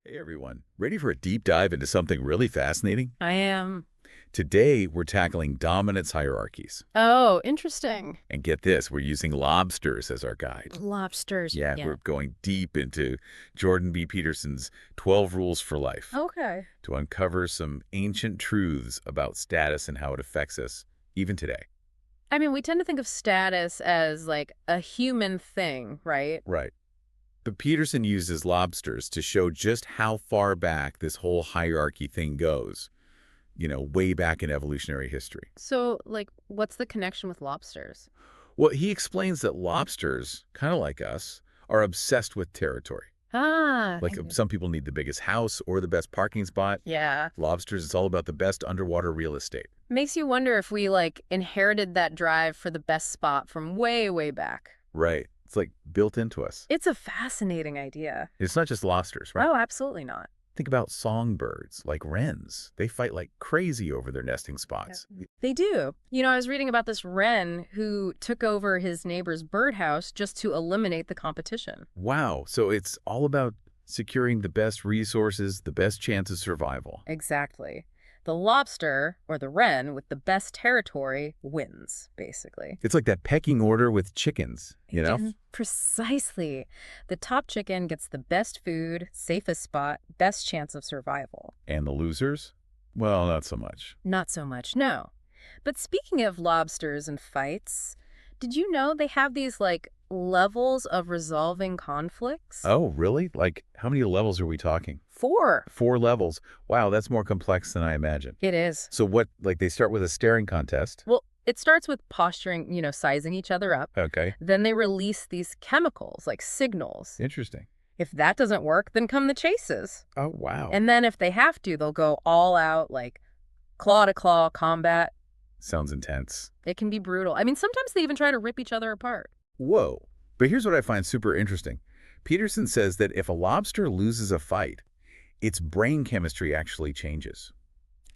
Hey everyone, ready for a deep dive into something really fascinating? I am. Today, we're tackling dominance hierarchies. Oh, interesting. And get this, we're using lobsters as our guide. Lobsters. Yeah, Yeah. we're going deep into Jordan B. Peterson's 12 Rules for Life Okay. to uncover some ancient truths about status and how it affects us, even today. I mean, we tend to think of status as like a human thing, right? Right. But Peterson uses lobsters to show just how far back this whole hierarchy thing goes, way back in evolutionary history. So, like, what's the connection with lobsters? Well, he explains that lobsters, kind of like us, are obsessed with territory. Ah, Like some people need the biggest house or the best parking spot. yeah. Lobsters, it's all about the best underwater real estate. Makes you wonder if we, like, inherited that drive for the best spot from way, way back. Right. It's like built into us. It's a fascinating idea. It's not just lobsters, right? Oh, absolutely not. Think about songbirds, like wrens. They fight like crazy over their nesting spots. They do. You know, I was reading about this wren who took over his neighbor's birdhouse just to eliminate the competition. Wow. So it's all about securing the best resources, the best chance of survival. Exactly. The lobster, or the wren, with the best territory wins, basically. It's like that pecking order with chickens, you know? Precisely. The top chicken gets the best food, safest spot, best chance of survival. And the losers? Well, not so much. Not so much, no. But speaking of lobsters and fights, did you know they have these, like, levels of resolving conflicts? Oh, really? Like, how many levels are we talking? 4. 4 levels. Wow, that's more complex than I imagined. It is. So what, like they start with a staring contest? Well, it starts with posturing, sizing each other up. Okay, Then they release these chemicals, like signals. interesting. If that doesn't work, then come the chases. Oh, wow. And then if they have to, they'll go all out, like claw-to-claw combat. Sounds intense. It can be brutal. I mean, sometimes they even try to rip each other apart. Whoa. But here's what I find super interesting. Peterson says that if a lobster loses a fight, its brain chemistry actually changes.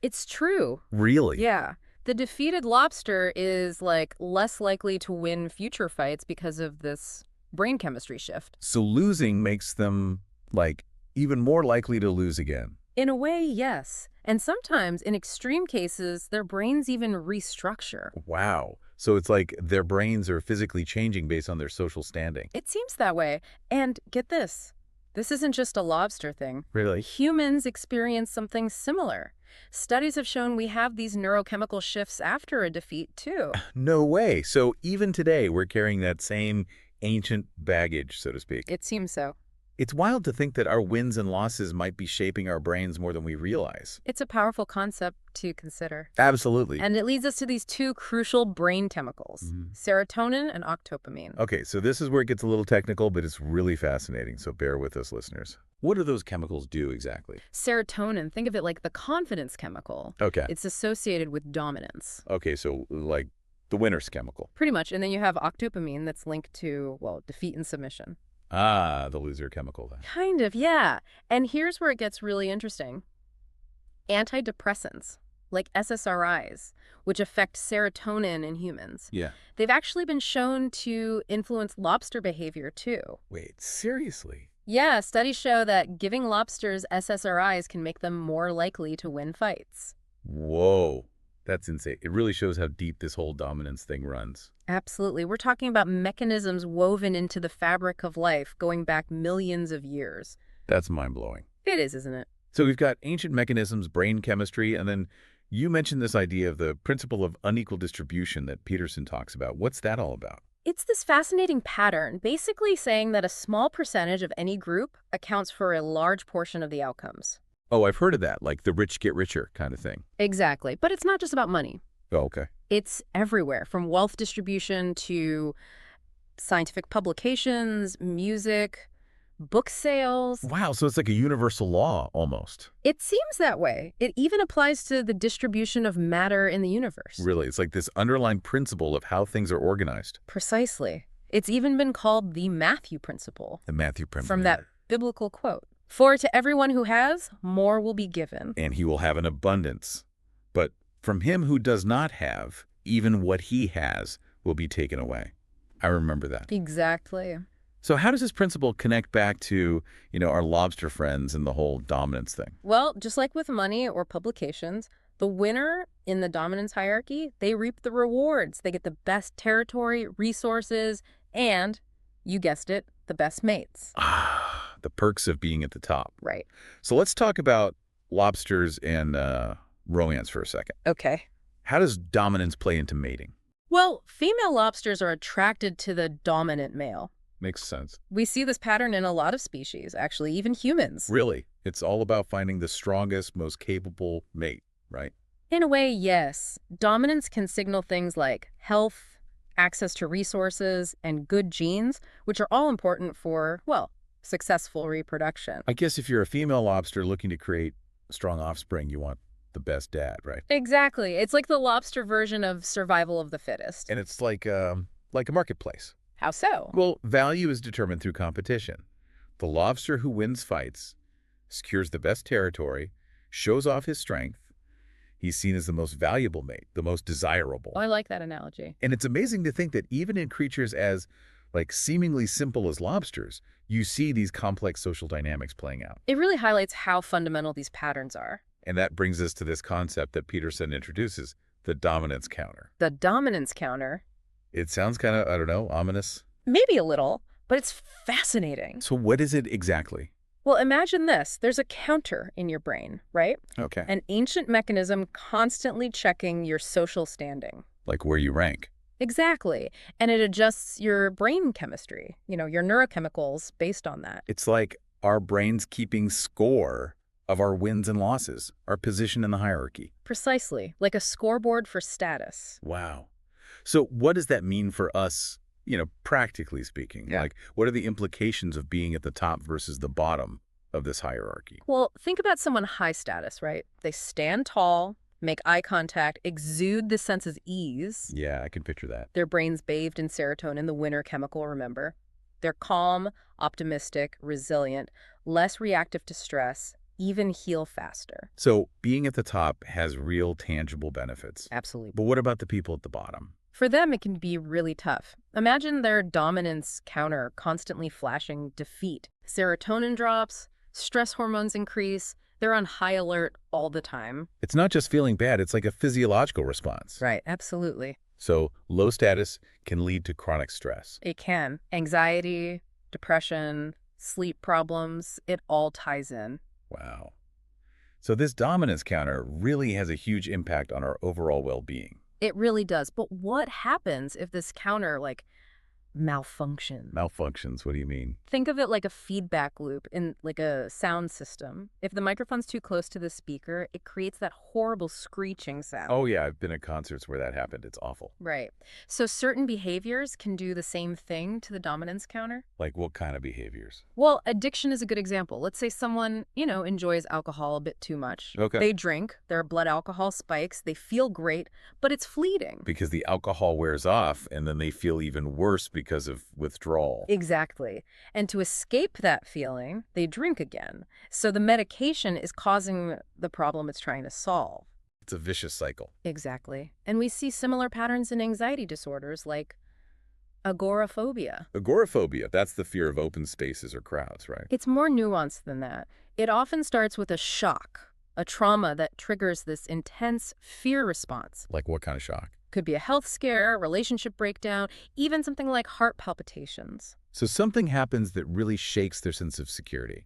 It's true. Really? Yeah. The defeated lobster is, like, less likely to win future fights because of this brain chemistry shift. So losing makes them, like, even more likely to lose again. In a way, yes. And sometimes, in extreme cases, their brains even restructure. Wow. So it's like their brains are physically changing based on their social standing. It seems that way. And get this. This isn't just a lobster thing. Really? Humans experience something similar. Studies have shown we have these neurochemical shifts after a defeat, too. No way. So even today, we're carrying that same ancient baggage, so to speak. It seems so. It's wild to think that our wins and losses might be shaping our brains more than we realize. It's a powerful concept to consider. Absolutely. And it leads us to these two crucial brain chemicals, Mhm. serotonin and octopamine. Okay, so this is where it gets a little technical, but it's really fascinating, so bear with us, listeners. What do those chemicals do exactly? Serotonin, think of it like the confidence chemical. Okay. It's associated with dominance. Okay, so like the winner's chemical. Pretty much. And then you have octopamine that's linked to, well, defeat and submission. Ah, the loser chemical then. Kind of, yeah. And here's where it gets really interesting. Antidepressants, like SSRIs, which affect serotonin in humans, Yeah. they've actually been shown to influence lobster behavior, too. Wait, seriously? Yeah, studies show that giving lobsters SSRIs can make them more likely to win fights. Whoa, that's insane. It really shows how deep this whole dominance thing runs. Absolutely. We're talking about mechanisms woven into the fabric of life going back millions of years. That's mind-blowing. It is, isn't it? So we've got ancient mechanisms, brain chemistry, and then you mentioned this idea of the principle of unequal distribution that Peterson talks about. What's that all about? It's this fascinating pattern, basically saying that a small percentage of any group accounts for a large portion of the outcomes. Oh, I've heard of that, like the rich get richer kind of thing. Exactly. But it's not just about money. Oh, okay. It's everywhere, from wealth distribution to scientific publications, music, book sales. Wow, so it's like a universal law almost. It seems that way. It even applies to the distribution of matter in the universe. Really, it's like this underlying principle of how things are organized. Precisely. It's even been called the Matthew principle, The Matthew principle. from that biblical quote. For to everyone who has, more will be given. And he will have an abundance. But from him who does not have, even what he has will be taken away. I remember that. Exactly. So how does this principle connect back to, our lobster friends and the whole dominance thing? Well, just like with money or publications, the winner in the dominance hierarchy, they reap the rewards. They get the best territory, resources, and, you guessed it, the best mates. Ah, the perks of being at the top. Right. So let's talk about lobsters and romance for a second. Okay. How does dominance play into mating? Well, female lobsters are attracted to the dominant male. Makes sense. We see this pattern in a lot of species, actually, even humans. Really, it's all about finding the strongest, most capable mate, right? In a way, yes. Dominance can signal things like health, access to resources, and good genes, which are all important for, well, successful reproduction. I guess if you're a female lobster looking to create strong offspring, you want the best dad, right? Exactly. It's like the lobster version of survival of the fittest. And it's like a marketplace. How so? Well, value is determined through competition. The lobster who wins fights, secures the best territory, shows off his strength. He's seen as the most valuable mate, the most desirable. Oh, I like that analogy. And it's amazing to think that even in creatures as, seemingly simple as lobsters, you see these complex social dynamics playing out. It really highlights how fundamental these patterns are. And that brings us to this concept that Peterson introduces, the dominance counter. The dominance counter, It sounds kind of, I don't know, ominous. maybe a little, but it's fascinating. So what is it exactly? Well, imagine this. There's a counter in your brain, right? Okay. An ancient mechanism constantly checking your social standing. Like where you rank. Exactly. And it adjusts your brain chemistry, your neurochemicals based on that. It's like our brains keeping score of our wins and losses, our position in the hierarchy. Precisely, like a scoreboard for status. Wow. So what does that mean for us, practically speaking? Yeah. Like, what are the implications of being at the top versus the bottom of this hierarchy? Well, think about someone high status, right? They stand tall, make eye contact, exude the sense of ease. Yeah, I can picture that. Their brain's bathed in serotonin, the winner chemical, remember? They're calm, optimistic, resilient, less reactive to stress, even heal faster. So being at the top has real tangible benefits. Absolutely. But what about the people at the bottom? For them, it can be really tough. Imagine their dominance counter constantly flashing defeat. Serotonin drops, stress hormones increase, they're on high alert all the time. It's not just feeling bad, it's like a physiological response. Right, absolutely. So low status can lead to chronic stress. It can. Anxiety, depression, sleep problems, it all ties in. Wow. So this dominance counter really has a huge impact on our overall well-being. It really does. But what happens if this counter, malfunctions? Malfunctions, what do you mean? Think of it like a feedback loop in like a sound system. If the microphone's too close to the speaker, it creates that horrible screeching sound. Oh yeah, I've been at concerts where that happened. It's awful. Right. So certain behaviors can do the same thing to the dominance counter. Like what kind of behaviors? Well, addiction is a good example. Let's say someone, enjoys alcohol a bit too much. Okay. They drink, their blood alcohol spikes, they feel great, but it's fleeting. Because the alcohol wears off and then they feel even worse because of withdrawal. Exactly. And to escape that feeling, they drink again. So the medication is causing the problem it's trying to solve. It's a vicious cycle. Exactly. And we see similar patterns in anxiety disorders like agoraphobia. Agoraphobia, that's the fear of open spaces or crowds, right? It's more nuanced than that. It often starts with a shock, a trauma that triggers this intense fear response. Like what kind of shock? Could be a health scare, a relationship breakdown, even something like heart palpitations. So something happens that really shakes their sense of security,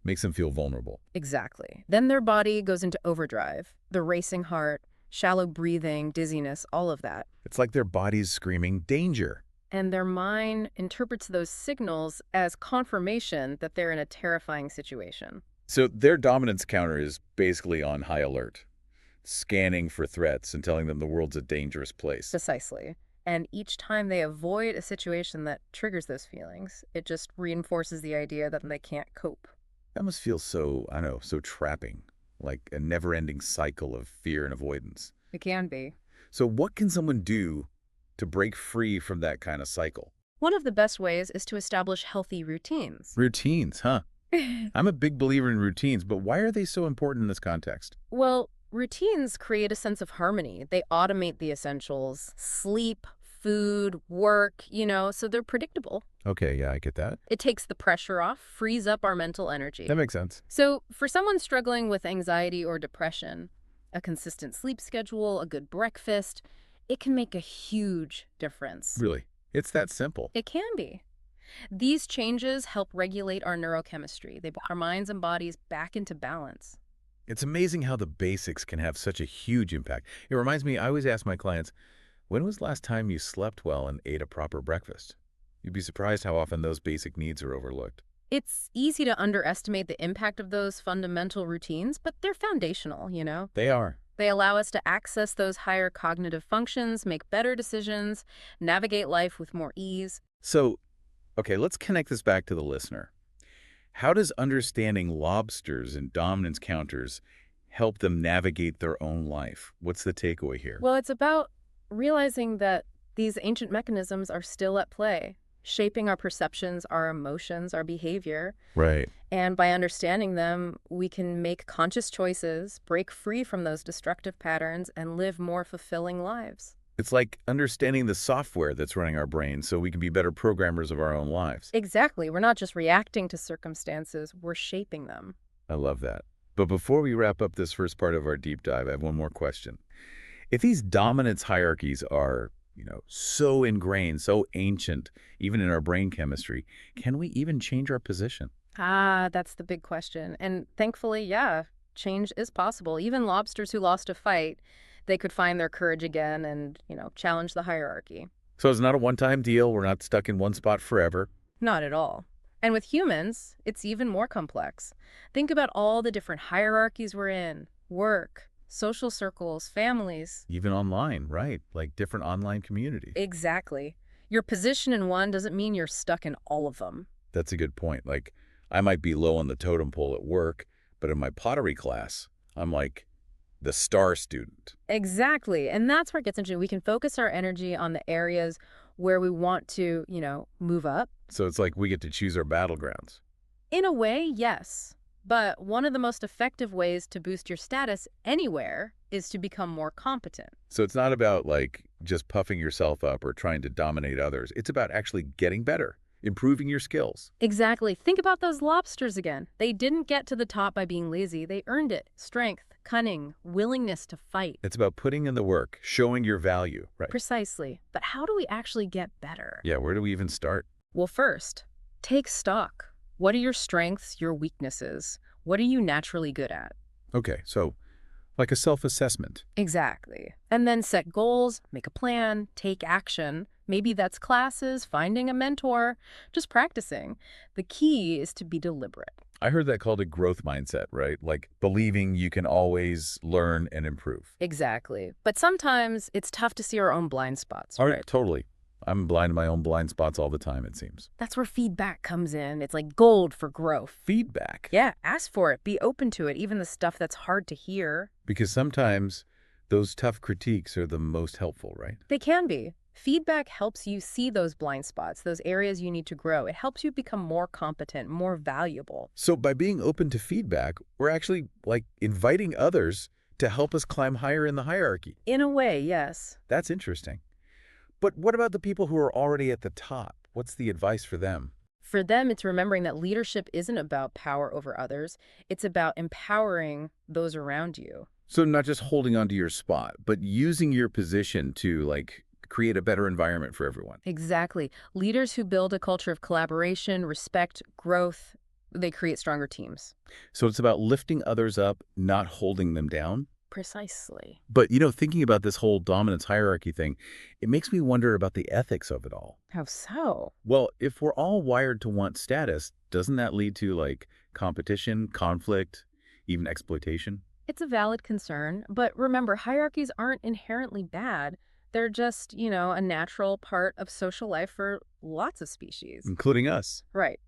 makes them feel vulnerable. Exactly. Then their body goes into overdrive. The racing heart, shallow breathing, dizziness, all of that. It's like their body's screaming, danger. And their mind interprets those signals as confirmation that they're in a terrifying situation. So their dominance counter is basically on high alert, scanning for threats and telling them the world's a dangerous place. Precisely. And each time they avoid a situation that triggers those feelings, it just reinforces the idea that they can't cope. That must feel so, I don't know, so trapping, like a never-ending cycle of fear and avoidance. It can be. So what can someone do to break free from that kind of cycle? One of the best ways is to establish healthy routines. Routines, huh? I'm a big believer in routines, but why are they so important in this context? Well, routines create a sense of harmony. They automate the essentials, sleep, food, work, so they're predictable. Okay, yeah, I get that. It takes the pressure off, frees up our mental energy. That makes sense. So, for someone struggling with anxiety or depression, a consistent sleep schedule, a good breakfast, it can make a huge difference. Really. It's that simple. It can be. These changes help regulate our neurochemistry. They bring our minds and bodies back into balance. It's amazing how the basics can have such a huge impact. It reminds me, I always ask my clients, when was the last time you slept well and ate a proper breakfast? You'd be surprised how often those basic needs are overlooked. It's easy to underestimate the impact of those fundamental routines, but they're foundational, you know? They are. They allow us to access those higher cognitive functions, make better decisions, navigate life with more ease. So, okay, let's connect this back to the listener. How does understanding lobsters and dominance counters help them navigate their own life? What's the takeaway here? Well, it's about realizing that these ancient mechanisms are still at play, shaping our perceptions, our emotions, our behavior. Right. And by understanding them, we can make conscious choices, break free from those destructive patterns, and live more fulfilling lives. It's like understanding the software that's running our brains so we can be better programmers of our own lives. Exactly. We're not just reacting to circumstances, we're shaping them. I love that. But before we wrap up this first part of our deep dive, I have one more question. If these dominance hierarchies are, so ingrained, so ancient, even in our brain chemistry, can we even change our position? Ah, that's the big question. And thankfully, yeah, change is possible. Even lobsters who lost a fight, they could find their courage again and, challenge the hierarchy. So it's not a one-time deal. We're not stuck in one spot forever. Not at all. And with humans, it's even more complex. Think about all the different hierarchies we're in: work, social circles, families. Even online, right? Like different online communities. Exactly. Your position in one doesn't mean you're stuck in all of them. That's a good point. Like, I might be low on the totem pole at work, but in my pottery class, I'm like the star student. Exactly. And that's where it gets interesting. We can focus our energy on the areas where we want to, move up. So it's like we get to choose our battlegrounds. In a way, yes. But one of the most effective ways to boost your status anywhere is to become more competent. So it's not about like just puffing yourself up or trying to dominate others. It's about actually getting better, improving your skills. Exactly. Think about those lobsters again. They didn't get to the top by being lazy. They earned it. Strength, cunning, willingness to fight. It's about putting in the work, showing your value, right? Precisely. But how do we actually get better? Yeah, where do we even start? Well, first, take stock. What are your strengths, your weaknesses? What are you naturally good at? Okay, so like a self-assessment. Exactly. And then set goals, make a plan, take action. Maybe that's classes, finding a mentor, just practicing. The key is to be deliberate. I heard that called a growth mindset, right? Like believing you can always learn and improve. Exactly. But sometimes it's tough to see our own blind spots, All right? right, totally. I'm blind to my own blind spots all the time, it seems. That's where feedback comes in. It's like gold for growth. Feedback. Yeah, ask for it. Be open to it, even the stuff that's hard to hear. Because sometimes those tough critiques are the most helpful, right? They can be. Feedback helps you see those blind spots, those areas you need to grow. It helps you become more competent, more valuable. So by being open to feedback, we're actually like inviting others to help us climb higher in the hierarchy. In a way, yes. That's interesting. But what about the people who are already at the top? What's the advice for them? For them, it's remembering that leadership isn't about power over others. It's about empowering those around you. So not just holding onto your spot, but using your position to like create a better environment for everyone. Exactly. Leaders who build a culture of collaboration, respect, growth, they create stronger teams. So it's about lifting others up, not holding them down. Precisely. But, thinking about this whole dominance hierarchy thing, it makes me wonder about the ethics of it all. How so? Well, if we're all wired to want status, doesn't that lead to like competition, conflict, even exploitation? It's a valid concern, but remember, hierarchies aren't inherently bad. They're just, a natural part of social life for lots of species. Including us. Right.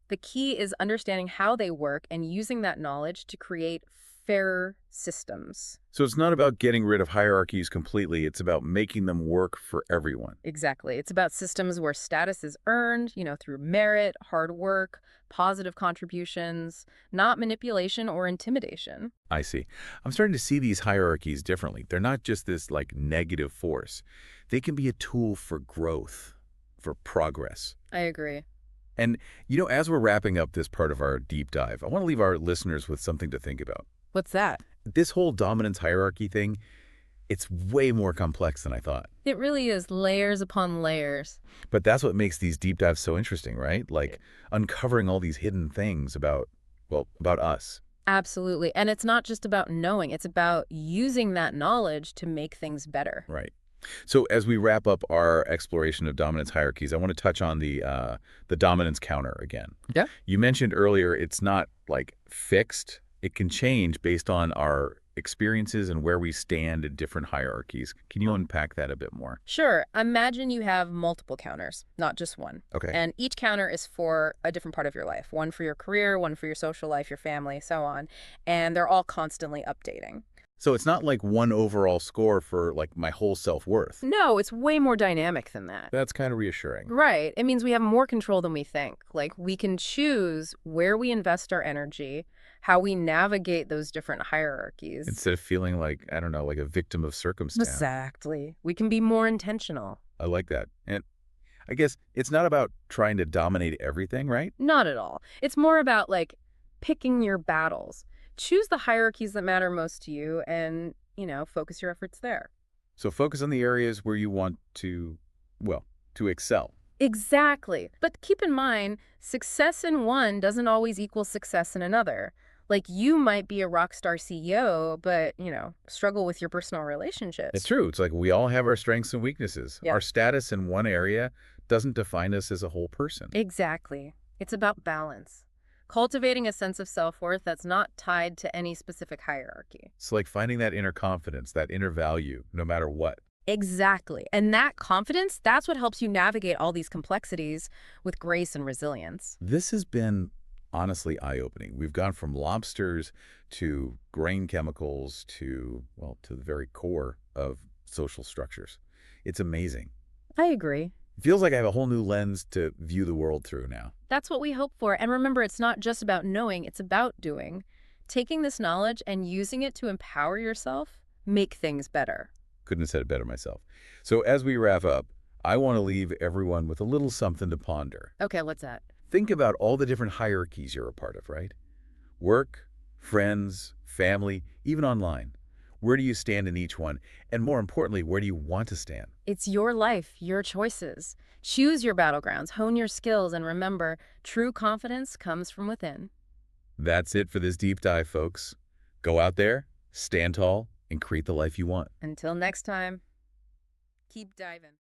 The key is understanding how they work and using that knowledge to create fairer systems. So it's not about getting rid of hierarchies completely. It's about making them work for everyone. Exactly. It's about systems where status is earned, through merit, hard work, positive contributions, not manipulation or intimidation. I see. I'm starting to see these hierarchies differently. They're not just this like negative force. They can be a tool for growth, for progress. I agree. And, as we're wrapping up this part of our deep dive, I want to leave our listeners with something to think about. What's that? This whole dominance hierarchy thing, it's way more complex than I thought. It really is layers upon layers. But that's what makes these deep dives so interesting, right? Like uncovering all these hidden things about, well, about us. Absolutely. And it's not just about knowing, it's about using that knowledge to make things better. Right. So as we wrap up our exploration of dominance hierarchies, I want to touch on the dominance counter again. Yeah. You mentioned earlier it's not like fixed. It can change based on our experiences and where we stand in different hierarchies. Can you unpack that a bit more? Sure. Imagine you have multiple counters, not just one. Okay. And each counter is for a different part of your life. One for your career, one for your social life, your family, so on. And they're all constantly updating. So it's not like one overall score for like my whole self-worth. No, it's way more dynamic than that. That's kind of reassuring. Right. It means we have more control than we think. Like, we can choose where we invest our energy, how we navigate those different hierarchies. Instead of feeling like, I don't know, like a victim of circumstance. Exactly. We can be more intentional. I like that. And I guess it's not about trying to dominate everything, right? Not at all. It's more about, like, picking your battles. Choose the hierarchies that matter most to you and, focus your efforts there. So focus on the areas where you want to, well, to excel. Exactly. But keep in mind, success in one doesn't always equal success in another. Like, you might be a rock star CEO, but, struggle with your personal It's relationships. true. It's like we all have our strengths and weaknesses. Yeah, Our status in one area doesn't define us as a whole person. exactly. It's about balance. Cultivating a sense of self-worth that's not tied to any specific hierarchy. It's like finding that inner confidence, that inner value, no matter what. Exactly. And that confidence, that's what helps you navigate all these complexities with grace and resilience. This has been honestly eye-opening. We've gone from lobsters to grain chemicals to, well, to the very core of social structures. It's amazing. I agree. It feels like I have a whole new lens to view the world through now. That's what we hope for. And remember, it's not just about knowing, it's about doing. Taking this knowledge and using it to empower yourself, make things better. Couldn't have said it better myself. So as we wrap up, I want to leave everyone with a little something to ponder. Okay, what's that? Think about all the different hierarchies you're a part of, right? Work, friends, family, even online. Where do you stand in each one? And more importantly, where do you want to stand? It's your life, your choices. Choose your battlegrounds, hone your skills, and remember, true confidence comes from within. That's it for this deep dive, folks. Go out there, stand tall, and create the life you want. Until next time, keep diving.